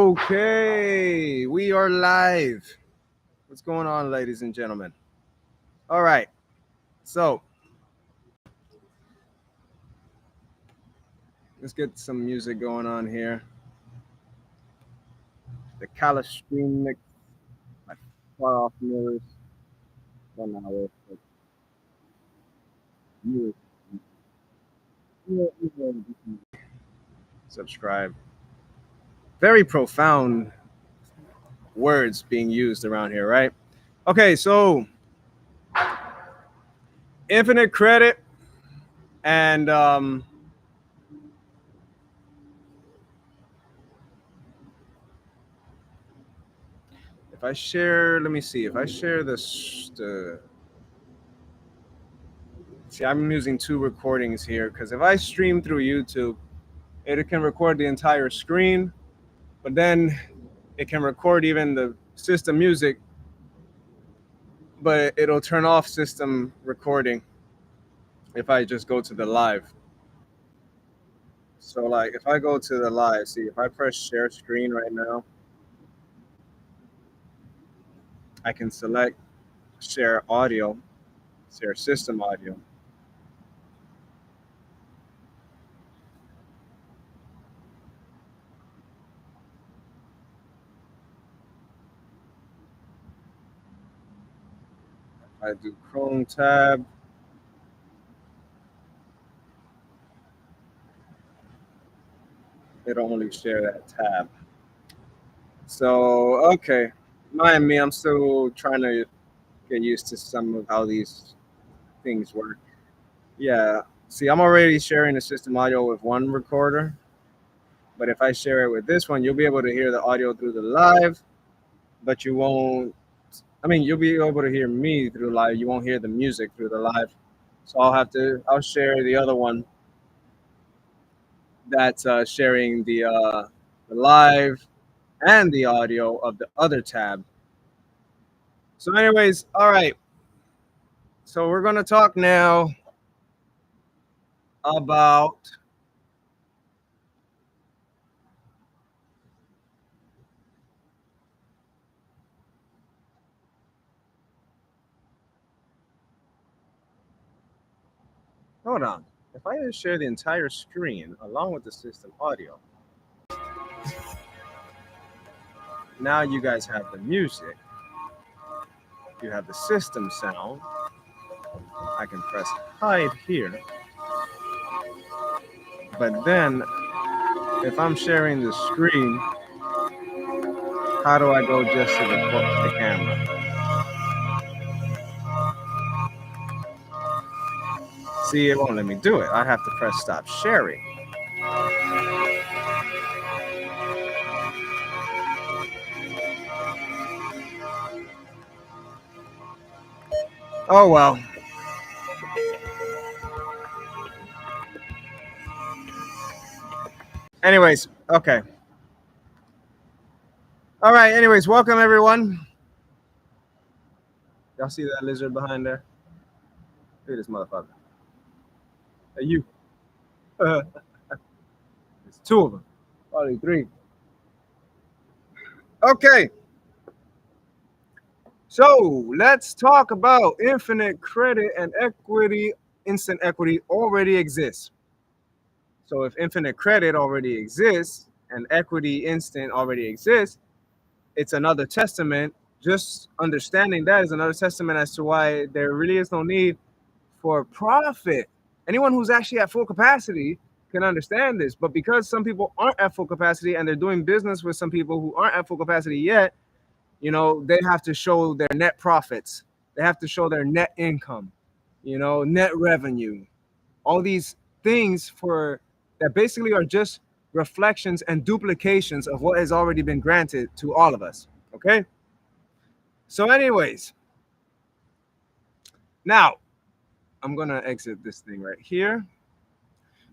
Okay, we are live. What's going on, ladies and gentlemen? All right, so let's get some music going on here. The Kala Stream mix by Far Off Mirrors. Don't know how it's mirrors. Subscribe. Very profound words being used around here, right? Okay, so infinite credit and if I share, let me see. If I share this, see, I'm using two recordings here because if I stream through YouTube, it can record the entire screen, but then it can record even the system music, but it'll turn off system recording if I just go to the live. So like if I go to the live, see if I press share screen right now, I can select share audio, share system audio. I do Chrome tab. It'll only share that tab. So okay, mind me, I'm still trying to get used to some of how these things work. Yeah. See, I'm already sharing the system audio with one recorder, but if I share it with this one, you'll be able to hear the audio through the live, but you won't. I mean, you'll be able to hear me through live. You won't hear the music through the live. So I'll share the other one that's sharing the live and the audio of the other tab. So, anyways, all right. So we're gonna talk now about hold on. If I just share the entire screen along with the system audio, now you guys have the music, you have the system sound. I can press hide here. But then if I'm sharing the screen, how do I go just to the camera? See, it won't let me do it. I have to press stop sharing. Oh well. Anyways, okay. All right. Anyways, welcome everyone. Y'all see that lizard behind there? Look at this motherfucker. Hey, you. There's two of them. Probably three. Okay. So let's talk about infinite credit and equity. Instant equity already exists. So if infinite credit already exists and equity instant already exists, it's another testament. Just understanding that is another testament as to why there really is no need for profit. Anyone who's actually at full capacity can understand this, but because some people aren't at full capacity and they're doing business with some people who aren't at full capacity yet, they have to show their net profits. They have to show their net income, net revenue, all these things for that basically are just reflections and duplications of what has already been granted to all of us. Okay. So, anyways, now I'm gonna exit this thing right here.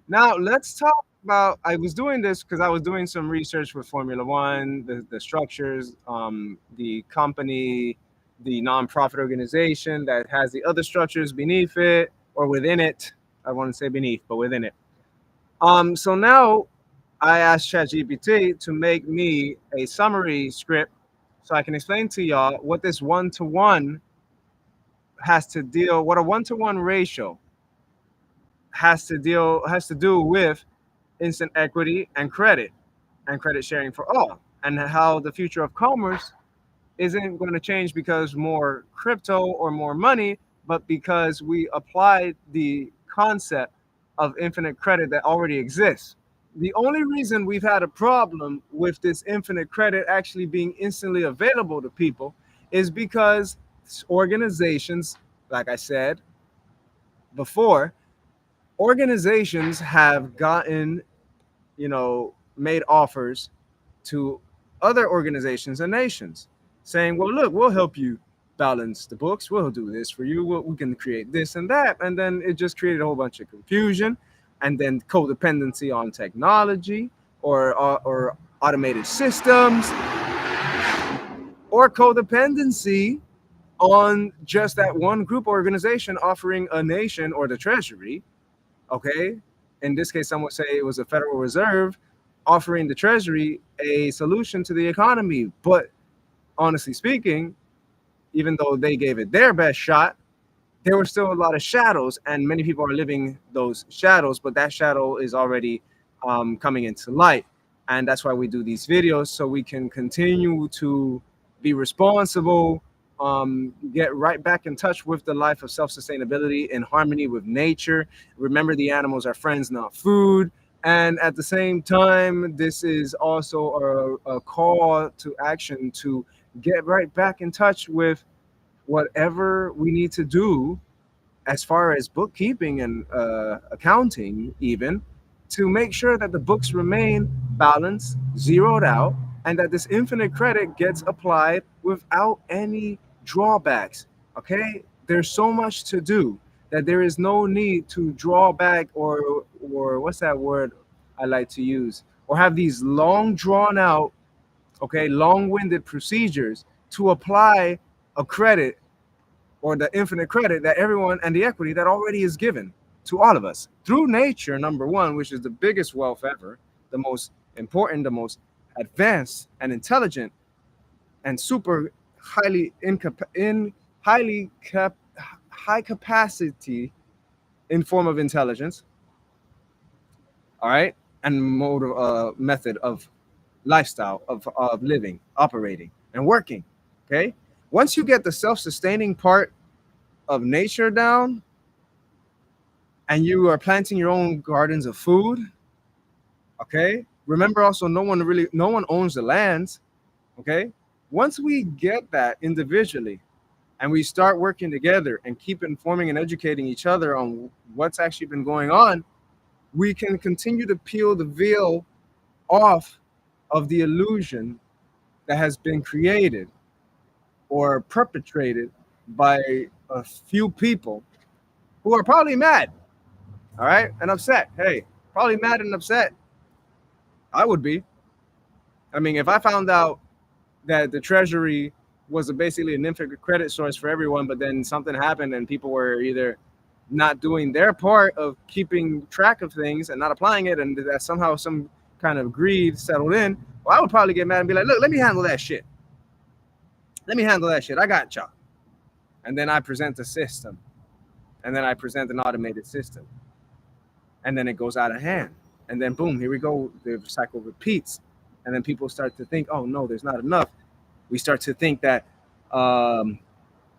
Now let's talk about. I was doing this because I was doing some research with Formula One, the structures, the company, the nonprofit organization that has the other structures beneath it or within it. I want to say beneath, but within it. So now I asked ChatGPT to make me a summary script so I can explain to y'all what this one-to-one what a one-to-one ratio has to do with instant equity and credit sharing for all, and how the future of commerce isn't going to change because more crypto or more money, but because we applied the concept of infinite credit that already exists. The only reason we've had a problem with this infinite credit actually being instantly available to people is because organizations, like I said before, organizations have gotten, made offers to other organizations and nations saying, well, look, we'll help you balance the books. We'll do this for you. We can create this and that. And then it just created a whole bunch of confusion, and then codependency on technology or automated systems, or codependency on just that one group organization offering a nation or the treasury. Okay. In this case, some would say it was a Federal Reserve offering the treasury a solution to the economy. But honestly speaking, even though they gave it their best shot, there were still a lot of shadows, and many people are living those shadows, but that shadow is already coming into light. And that's why we do these videos, so we can continue to be responsible, get right back in touch with the life of self-sustainability in harmony with nature. Remember, the animals are friends, not food. And at the same time, this is also a call to action to get right back in touch with whatever we need to do as far as bookkeeping and accounting, even to make sure that the books remain balanced, zeroed out, and that this infinite credit gets applied without any drawbacks. Okay, there's so much to do that there is no need to draw back, or what's that word I like to use, or have these long drawn out, okay, long-winded procedures to apply a credit or the infinite credit that everyone, and the equity that already is given to all of us through nature, number one, which is the biggest wealth ever, the most important, the most advanced and intelligent and super high capacity in form of intelligence, all right, and mode of method of lifestyle of living, operating, and working. Okay, once you get the self-sustaining part of nature down, and you are planting your own gardens of food, okay, remember also no one owns the lands. Okay, once we get that individually and we start working together and keep informing and educating each other on what's actually been going on, we can continue to peel the veil off of the illusion that has been created or perpetrated by a few people who are probably mad, all right, and upset. Hey, probably mad and upset. I would be. I mean, if I found out that the treasury was basically an infinite credit source for everyone, but then something happened and people were either not doing their part of keeping track of things and not applying it, and that somehow some kind of greed settled in, well, I would probably get mad and be like, look, let me handle that shit. Let me handle that shit. I got y'all. And then I present a system. And then I present an automated system. And then it goes out of hand. And then boom, here we go. The cycle repeats. And then people start to think, oh no, there's not enough. We start to think that the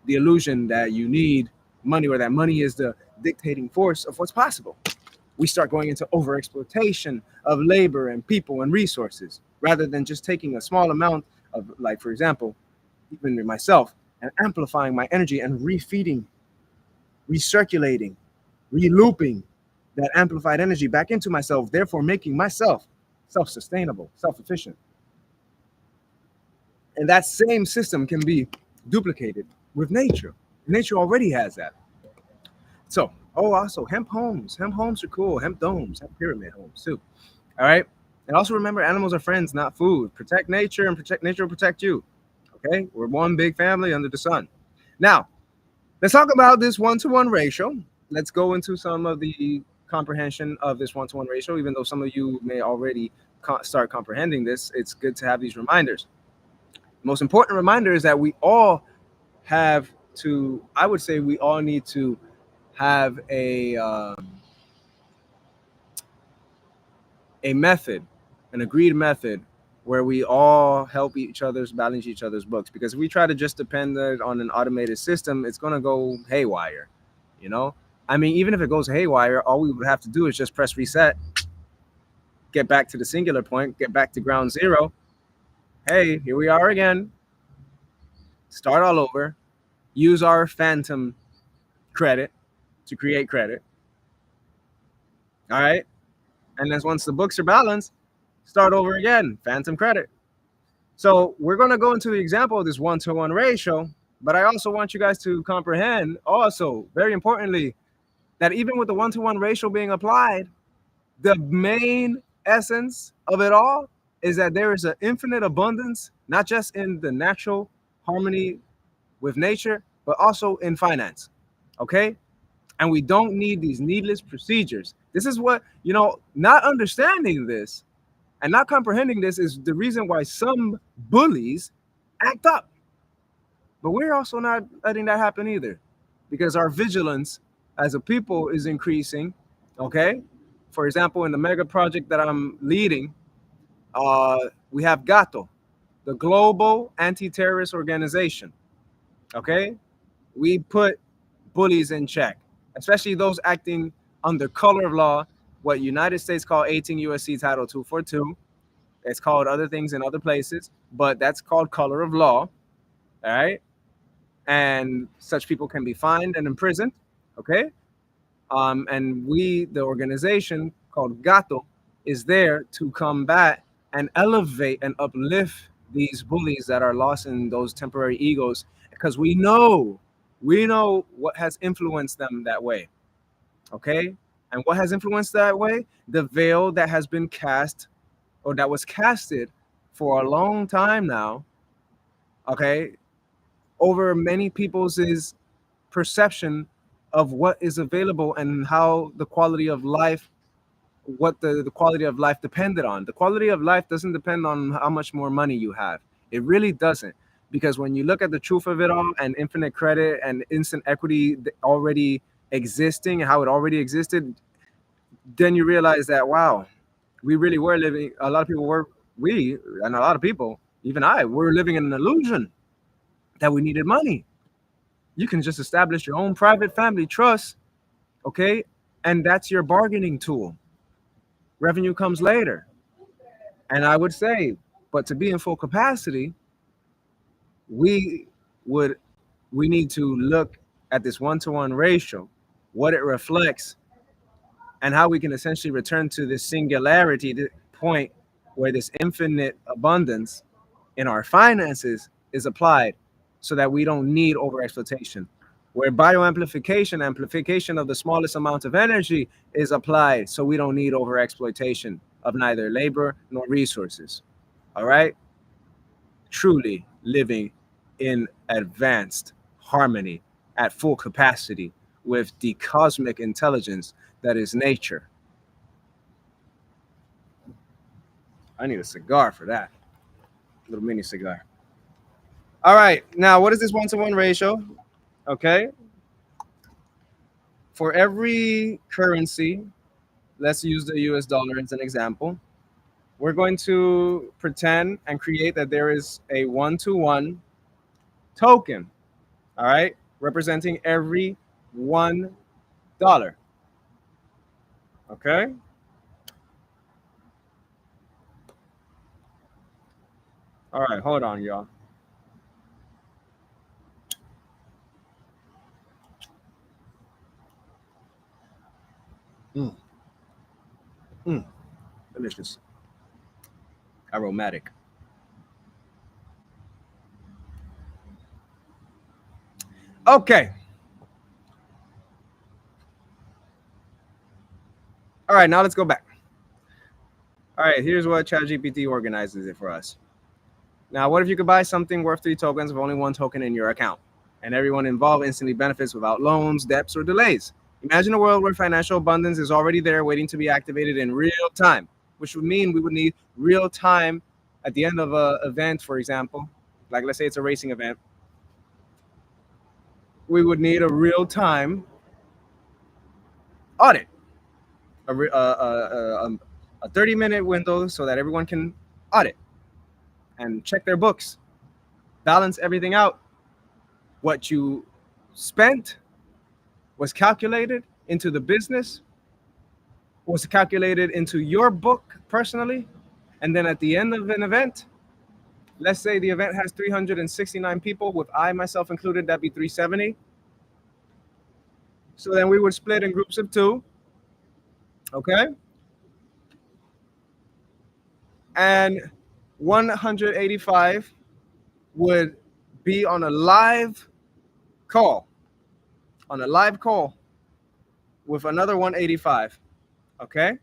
illusion that you need money, or that money is the dictating force of what's possible. We start going into overexploitation of labor and people and resources, rather than just taking a small amount of, like, for example, even myself, and amplifying my energy and refeeding, recirculating, relooping that amplified energy back into myself, therefore making myself self-sustainable, self-efficient. And that same system can be duplicated with nature. Nature already has that. So, also hemp homes. Hemp homes are cool. Hemp domes, hemp pyramid homes too. All right. And also remember, animals are friends, not food. Protect nature, and nature will protect you. Okay. We're one big family under the sun. Now, let's talk about this one-to-one ratio. Let's go into some of the comprehension of this one-to-one ratio, even though some of you may already start comprehending this, it's good to have these reminders. Most important reminder is that we all have to, I would say we all need to have a method, an agreed method, where we all help each other's balance each other's books. Because if we try to just depend on an automated system, it's going to go haywire. You know, I mean, even if it goes haywire, all we would have to do is just press reset, get back to the singular point, get back to ground zero. Hey, here we are again. Start all over. Use our phantom credit to create credit. All right. And then once the books are balanced, start over again, phantom credit. So we're going to go into the example of this one-to-one ratio, but I also want you guys to comprehend also, very importantly, that even with the one-to-one ratio being applied, the main essence of it all is that there is an infinite abundance, not just in the natural harmony with nature, but also in finance. Okay? And we don't need these needless procedures. This is what, not understanding this and not comprehending this is the reason why some bullies act up. But we're also not letting that happen either, because our vigilance as a people is increasing. Okay? For example, in the mega project that I'm leading, we have GATO, the Global Anti-Terrorist Organization. Okay? We put bullies in check, especially those acting under color of law, what United States call 18 U.S.C. Title 242. It's called other things in other places, but that's called color of law. All right? And such people can be fined and imprisoned. Okay? And we, the organization called GATO, is there to combat and elevate and uplift these bullies that are lost in those temporary egos, because we know what has influenced them that way. Okay? And what has influenced that way? The veil that has been cast, or that was casted for a long time now, okay, over many people's perception of what is available and how the quality of life, what the quality of life depended on. The quality of life doesn't depend on how much more money you have. It really doesn't. Because when you look at the truth of it all, and infinite credit and instant equity already existing, how it already existed, then you realize that, wow, we really were living, a lot of people were, and a lot of people, even I, were living in an illusion that we needed money. You can just establish your own private family trust, okay? And that's your bargaining tool. Revenue comes later. And I would say, but to be in full capacity, we need to look at this one-to-one ratio, what it reflects, and how we can essentially return to this singularity, the point where this infinite abundance in our finances is applied, so that we don't need overexploitation, where bioamplification, amplification of the smallest amount of energy, is applied, so we don't need overexploitation of neither labor nor resources. All right? Truly living in advanced harmony at full capacity with the cosmic intelligence that is nature. I need a cigar for that. Little mini cigar. All right. Now, what is this one-to-one ratio? Okay. For every currency, let's use the US dollar as an example. We're going to pretend and create that there is a one-to-one token, all right, representing every $1. Okay. All right, hold on, y'all. Delicious. Aromatic. Okay. All right, now let's go back. All right, here's what ChatGPT organizes it for us. Now, what if you could buy something worth 3 tokens with only 1 token in your account, and everyone involved instantly benefits without loans, debts, or delays? Imagine a world where financial abundance is already there, waiting to be activated in real time, which would mean we would need real time at the end of a event, for example. Like, let's say it's a racing event. We would need a real time audit, a, re- a 30-minute window so that everyone can audit and check their books, balance everything out. What you spent was calculated into the business, was calculated into your book personally, and then at the end of an event, let's say the event has 369 people, with I myself included, that'd be 370. So then we would split in groups of two, okay? And 185 would be on a live call, with another 185, okay?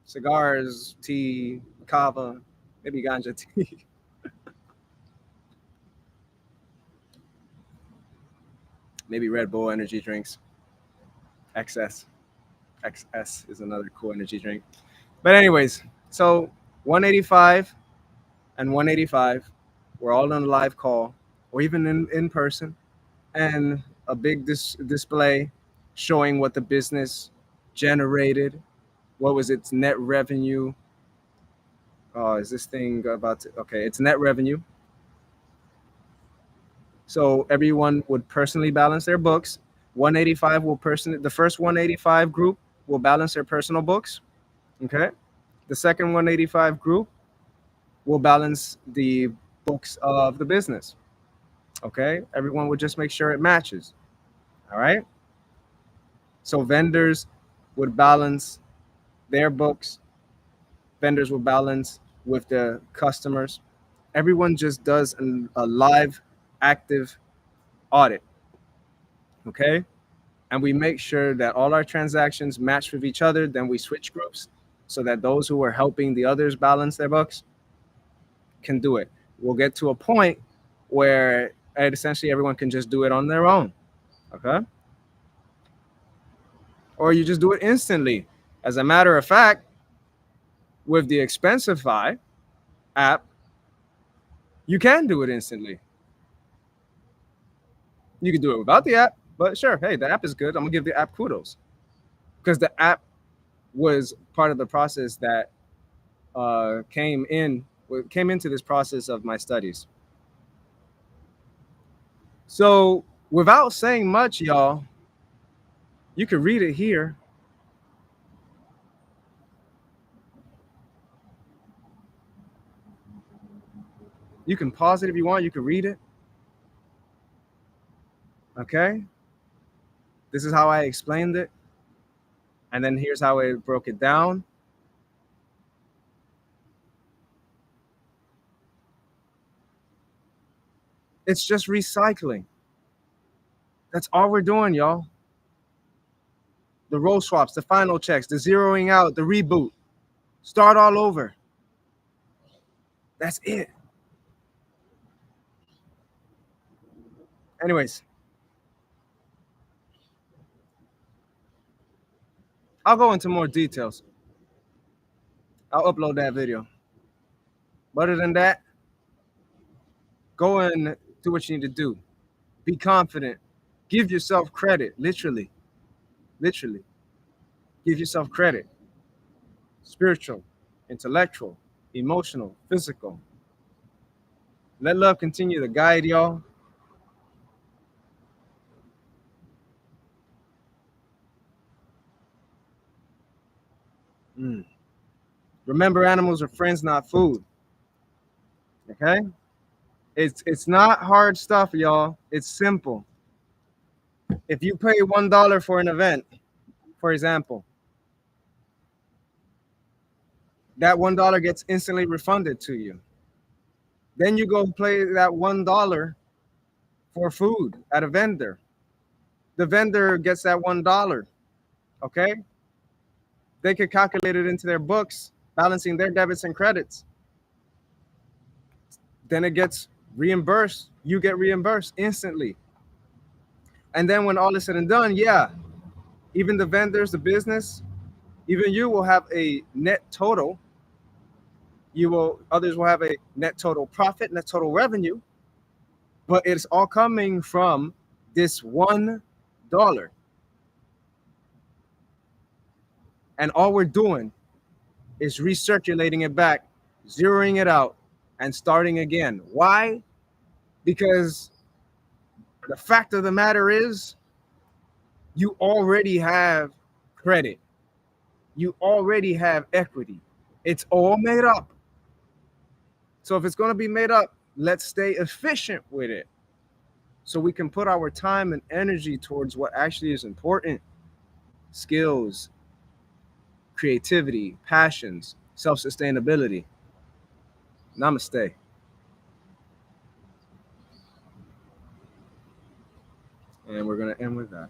Cigars, tea, kava, maybe ganja tea. Maybe Red Bull energy drinks. XS. XS is another cool energy drink. But anyways, so 185 and 185, we're all on a live call or even in person, and a big display showing what the business generated, what was its net revenue. Oh, is this thing about to, okay, it's net revenue. So everyone would personally balance their books. 185 will the first 185 group will balance their personal books. Okay. The second 185 group will balance the books of the business. Okay. Everyone will just make sure it matches. All right. So vendors would balance their books. Vendors will balance with the customers. Everyone just does a live, active audit. Okay. And we make sure that all our transactions match with each other. Then we switch groups so that those who are helping the others balance their books can do it. We'll get to a point where essentially everyone can just do it on their own. Okay. Or you just do it instantly. As a matter of fact, with the Expensify app, you can do it instantly. You can do it without the app, but sure, hey, the app is good. I'm gonna give the app kudos because the app was part of the process that came into this process of my studies. So without saying much, y'all, you can read it here. You can pause it if you want. You can read it. Okay. This is how I explained it. And then here's how I broke it down. It's just recycling. That's all we're doing, y'all. The roll swaps, the final checks, the zeroing out, the reboot. Start all over. That's it. Anyways, I'll go into more details. I'll upload that video. But other than that, go and do what you need to do. Be confident. Give yourself credit, literally. Literally. Give yourself credit. Spiritual, intellectual, emotional, physical. Let love continue to guide y'all. Mm. Remember, animals are friends, not food. Okay? It's not hard stuff, y'all. It's simple. If you pay $1 for an event, for example, that $1 gets instantly refunded to you. Then you go pay that $1 for food at a vendor. The vendor gets that $1. Okay? They could calculate it into their books, balancing their debits and credits. Then it gets reimbursed. You get reimbursed instantly. And then when all is said and done, yeah, Even the vendors, the business, even you will have a net total. Others will have a net total profit, net total revenue, but it's all coming from this $1. And all we're doing is recirculating it back, zeroing it out, and starting again. Why? Because the fact of the matter is, you already have credit, you already have equity. It's all made up. So if it's going to be made up, let's stay efficient with it so we can put our time and energy towards what actually is important: skills, creativity, passions, self sustainability. Namaste. And we're going to end with that.